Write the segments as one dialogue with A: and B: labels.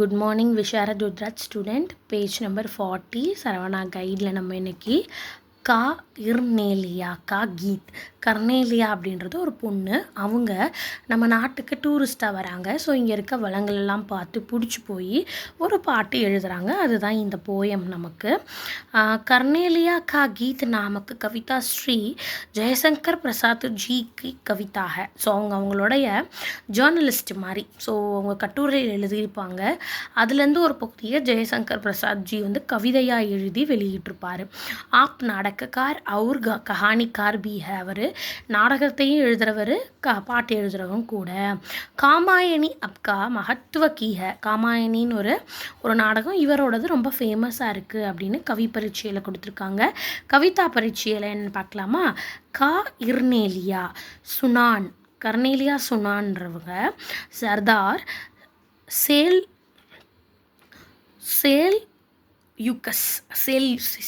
A: Good morning விஷாரத் ருத்ராஜ் student. Page number 40 Saravana கைடில் நம்ம இன்னைக்கு கா இர்னேலியா கா கீத். கர்னேலியா அப்படின்றது ஒரு பொண்ணு. அவங்க நம்ம நாட்டுக்கு டூரிஸ்ட்டாக வராங்க. ஸோ இங்கே இருக்க வளங்களெல்லாம் பார்த்து பிடிச்சி போய் ஒரு பாட்டு எழுதுகிறாங்க. அதுதான் இந்த போயம் நமக்கு. கர்னேலியா கா கீத் நாமக்கு கவிதா ஸ்ரீ ஜெயசங்கர் பிரசாத் ஜி கி கவிதா ஹை. ஸோ அவங்களுடைய ஜேர்னலிஸ்ட் மாதிரி. ஸோ அவங்க கட்டுரையில் எழுதியிருப்பாங்க. அதுலேருந்து ஒரு பகுதியை ஜெயசங்கர் பிரசாத் ஜி வந்து கவிதையாக எழுதி வெளியிட்டிருப்பார். ஆப் நாடகக்கார் அவுர் கஹானிக்கார் பி ஹை. அவர் நாடகத்தையும் எழுதுகிறவர், பாட்டு எழுதுகிறவங்க கூட. காமாயணி அப்கா மகத்துவ கீ ஹை. காமாயணின்னு ஒரு நாடகம் இவரோடது ரொம்ப ஃபேமஸாக இருக்குது அப்படின்னு கவி பரீட்சையில் கொடுத்துருக்காங்க. கவிதா பரீட்சையில் என்ன பார்க்கலாமா? கா இர்னேலியா சுனான். கர்னேலியா சுனான்றவங்க சர்தார்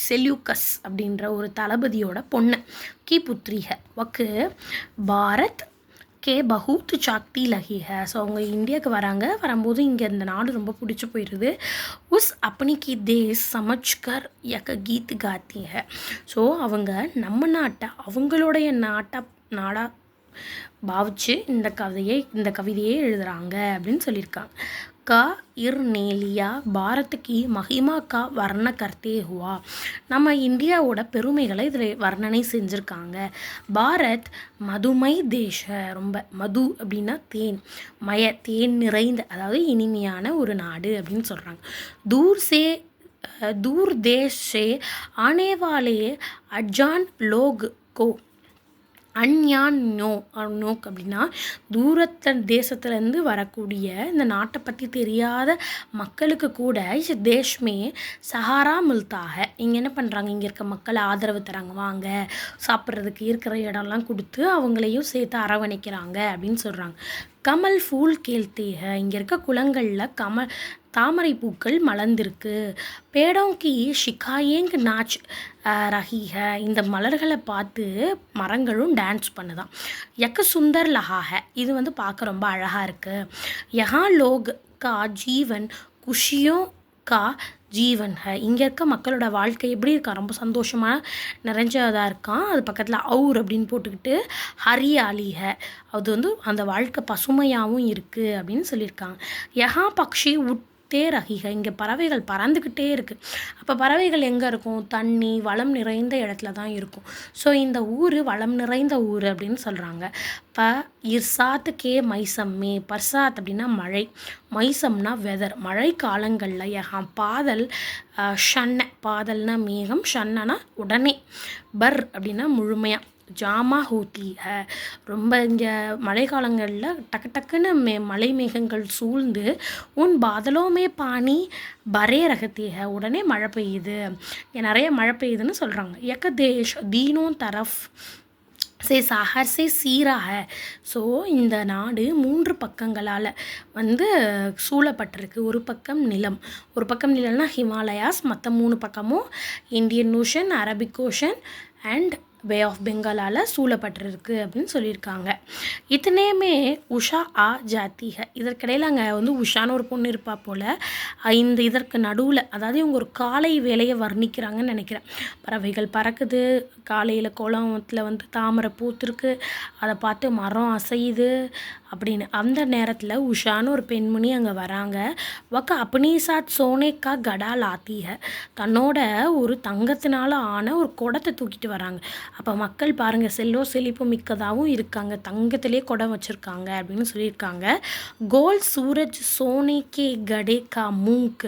A: செல்யூக்கஸ் அப்படின்ற ஒரு தளபதியோட பொண்ணு. கி புத்ரி ஹை. வக்கு பாரத் கே பஹூத் சாக்தி லகி ஹை. ஸோ அவங்க இந்தியாவுக்கு வராங்க. வரும்போது இங்கே இந்த நாடு ரொம்ப பிடிச்சி போயிடுது. உஸ் அப்பனி கி தேஸ் சமச்கர் யக கீத் காத்தி ஹை. ஸோ அவங்க நம்ம நாட்டை அவங்களுடைய நாடாக பாவிச்சு இந்த கவிதையை எழுதுகிறாங்க அப்படின்னு சொல்லியிருக்காங்க. கா இர்னேலியா பாரத் கி மஹிமா கா வர்ண கர்த்தே ஹுவா. நம்ம இந்தியாவோட பெருமைகளை இதில் வர்ணனை செஞ்சுருக்காங்க. பாரத் மதுமை தேச. ரொம்ப மது அப்படின்னா தேன், தேன் நிறைந்த, அதாவது இனிமையான ஒரு நாடு அப்படின்னு சொல்கிறாங்க. दूर देश से आने वाले अजान लोग को நோக் அப்படின்னா தேசத்துலேருந்து வரக்கூடிய இந்த நாட்டை பற்றி தெரியாத மக்களுக்கு கூட தேஷ்மே சஹாரா மில்தாக. இங்கே என்ன பண்ணுறாங்க, இங்கே இருக்க மக்கள் ஆதரவு தராங்க, வாங்க சாப்பிட்றதுக்கு இருக்கிற இடம்லாம் கொடுத்து அவங்களையும் சேர்த்து அரவணைக்கிறாங்க அப்படின்னு சொல்கிறாங்க. கமல் ஃபூல் கேள்த்தேக. இங்கே இருக்க குளங்களில் தாமரை பூக்கள் மலர்ந்திருக்கு. பேடோங்கி ஷிகாயேங் நாச் ரஹீக. இந்த மலர்களை பார்த்து மரங்களும் டான்ஸ் பண்ணுதான். யக்க சுந்தர் லஹாக. இது வந்து பார்க்க ரொம்ப அழகாக இருக்குது. யஹா லோக் கா ஜீவன் குஷியோ கா ஜீவன் ஹை. இங்கே இருக்க மக்களோட வாழ்க்கை எப்படி இருக்கா, ரொம்ப சந்தோஷமாக நிறைஞ்சதாக இருக்கான். அது பக்கத்தில் அவுர் அப்படின்னு போட்டுக்கிட்டு ஹரியாலி ஹை. அது வந்து அந்த வாழ்க்கை பசுமையாகவும் இருக்குது அப்படின்னு சொல்லியிருக்காங்க. யஹா பக்ஷி உட்டே ரஹிக. இங்கே பறவைகள் பறந்துக்கிட்டே இருக்குது. அப்போ பறவைகள் எங்கே இருக்கும், தண்ணி வளம் நிறைந்த இடத்துல தான் இருக்கும். ஸோ இந்த ஊர் வளம் நிறைந்த ஊர் அப்படின்னு சொல்கிறாங்க. இர்சாத் கே மைசம்மே. பர்சாத் அப்படின்னா மழை, மைசம்னா வெதர், மழை காலங்களில். பாதல் ஷன்ன. பாதல்னா மேகம், ஷன்னனா உடனே, பர் அப்படின்னா முழுமையாக, ஜாமா ஹூத்தி ஹை. ரொம்ப இங்கே மழை காலங்களில் டக்குன்னு மலை மேகங்கள் சூழ்ந்து உன் பாதலோமே பானி பரே ரகத்தி ஹை. உடனே மழை பெய்யுது, இங்கே நிறைய மழை பெய்யுதுன்னு சொல்கிறாங்க. யக்க தேஷ் தீனோ தரஃப் சே சாகர் சே சீரா ஹை. ஸோ இந்த நாடு 3 பக்கங்களால் வந்து சூழப்பட்டிருக்கு. ஒரு பக்கம் நிலம்னா ஹிமாலயாஸ், மற்ற 3 பக்கமும் Indian Ocean, Arabic Ocean and Bay of பெங்காலால் சூழப்பட்டிருக்கு அப்படின்னு சொல்லியிருக்காங்க. இத்தனையுமே உஷா ஆ ஜாத்தி ஹை. இதற்கிடையில் அங்கே வந்து உஷான்னு ஒரு பொண்ணு இருப்பா போல். இதற்கு நடுவில், அதாவது இவங்க ஒரு காலை வேலையை வர்ணிக்கிறாங்கன்னு நினைக்கிறேன். பறவைகள் பறக்குது, காலையில் குளத்தில் வந்து தாமரை பூத்துருக்கு, அதை பார்த்து மரம் அசையுது அப்படின்னு. அந்த நேரத்தில் உஷான்னு ஒரு பெண்மணி அங்கே வராங்க. வக்க அப்பனி சாத் சோனேக்கா கடா லாத்தி ஹை. தன்னோட ஒரு தங்கத்தினால ஆன ஒரு குடத்தை தூக்கிட்டு வராங்க. அப்போ மக்கள் பாருங்கள் செழிப்பு மிக்கதாகவும் இருக்காங்க, தங்கத்திலே குடம் வச்சுருக்காங்க அப்படின்னு சொல்லியிருக்காங்க. கோல் சூரஜ் சோனேக்கே கடே கா மூங்க்.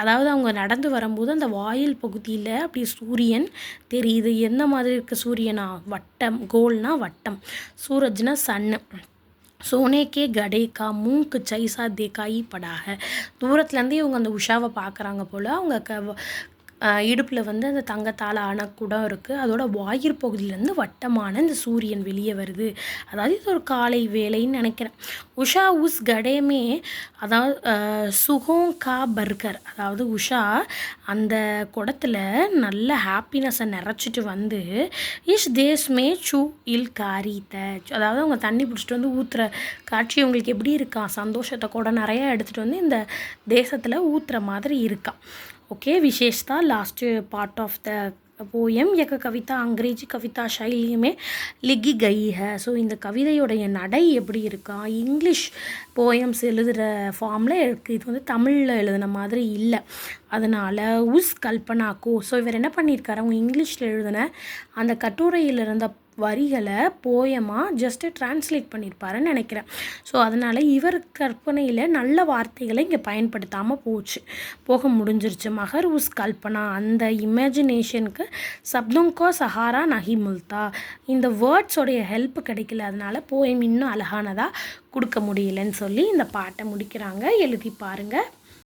A: அதாவது அவங்க நடந்து வரும்போது அந்த வாயில் பகுதியில் அப்படி சூரியன் தெரியுது. எந்த மாதிரி இருக்குது சூரியனா, வட்டம். கோல்னா வட்டம், சூரஜ்னா சன்னு. சோனேக்கே கடே கா மூங்க் சைசா தேக்காயி படாக. தூரத்துலேருந்தே இவங்க அந்த உஷாவை பார்க்குறாங்க போல். அவங்க இடுப்பில் வந்து அந்த தங்கத்தால் ஆன குடம் இருக்குது. அதோட வாயிற் பகுதியிலேருந்து வட்டமான இந்த சூரியன் வெளியே வருது. அதாவது இது ஒரு காலை வேலைன்னு நினைக்கிறேன். உஷா உஸ் கடேமே அதாவது சுகோங் கா பர்கர், அதாவது உஷா அந்த குடத்தில் நல்ல ஹாப்பினஸை நிறச்சிட்டு வந்து இஷ் தேஸ்மே சூ இல் காரித்த, அதாவது அவங்க தண்ணி பிடிச்சிட்டு வந்து ஊற்றுற காட்சி உங்களுக்கு எப்படி இருக்கான், சந்தோஷத்தை கூட நிறையா எடுத்துகிட்டு வந்து இந்த தேசத்தில் ஊற்றுற மாதிரி இருக்கான். ओके, विशेषता last part of the poem एक कविता अंग्रेजी कविता शैली में लिखी गई है. ஸோ இந்த கவிதையோடைய நடை எப்படி இருக்கா, இங்கிலீஷ் போயம்ஸ் எழுதுகிற ஃபார்மில் இருக்குது. இது வந்து தமிழில் எழுதின மாதிரி இல்லை. அதனால் உஸ் கல்பனாக்கோ, ஸோ இவர் என்ன பண்ணியிருக்காரு, அவங்க இங்கிலீஷில் எழுதின அந்த கட்டுரையில் இருந்த வரிகளை போயமாக ஜஸ்ட்டு டிரான்ஸ்லேட் பண்ணியிருப்பாருன்னு நினைக்கிறேன். ஸோ அதனால் இவர் கற்பனையில் நல்ல வார்த்தைகளை இங்கே பயன்படுத்தாமல் போக முடிஞ்சிருச்சு. மகர் உஸ் கல்பனா, அந்த இமேஜினேஷனுக்கு சப்தங்கோ சஹாரா நஹி முல்தா, இந்த வேர்ட்ஸோடைய ஹெல்ப் கிடைக்கல, அதனால் போயம் இன்னும் அழகானதாக கொடுக்க முடியலன்னு சொல்லி இந்த பாட்டை முடிக்கிறாங்க. எழுதி பாருங்கள்.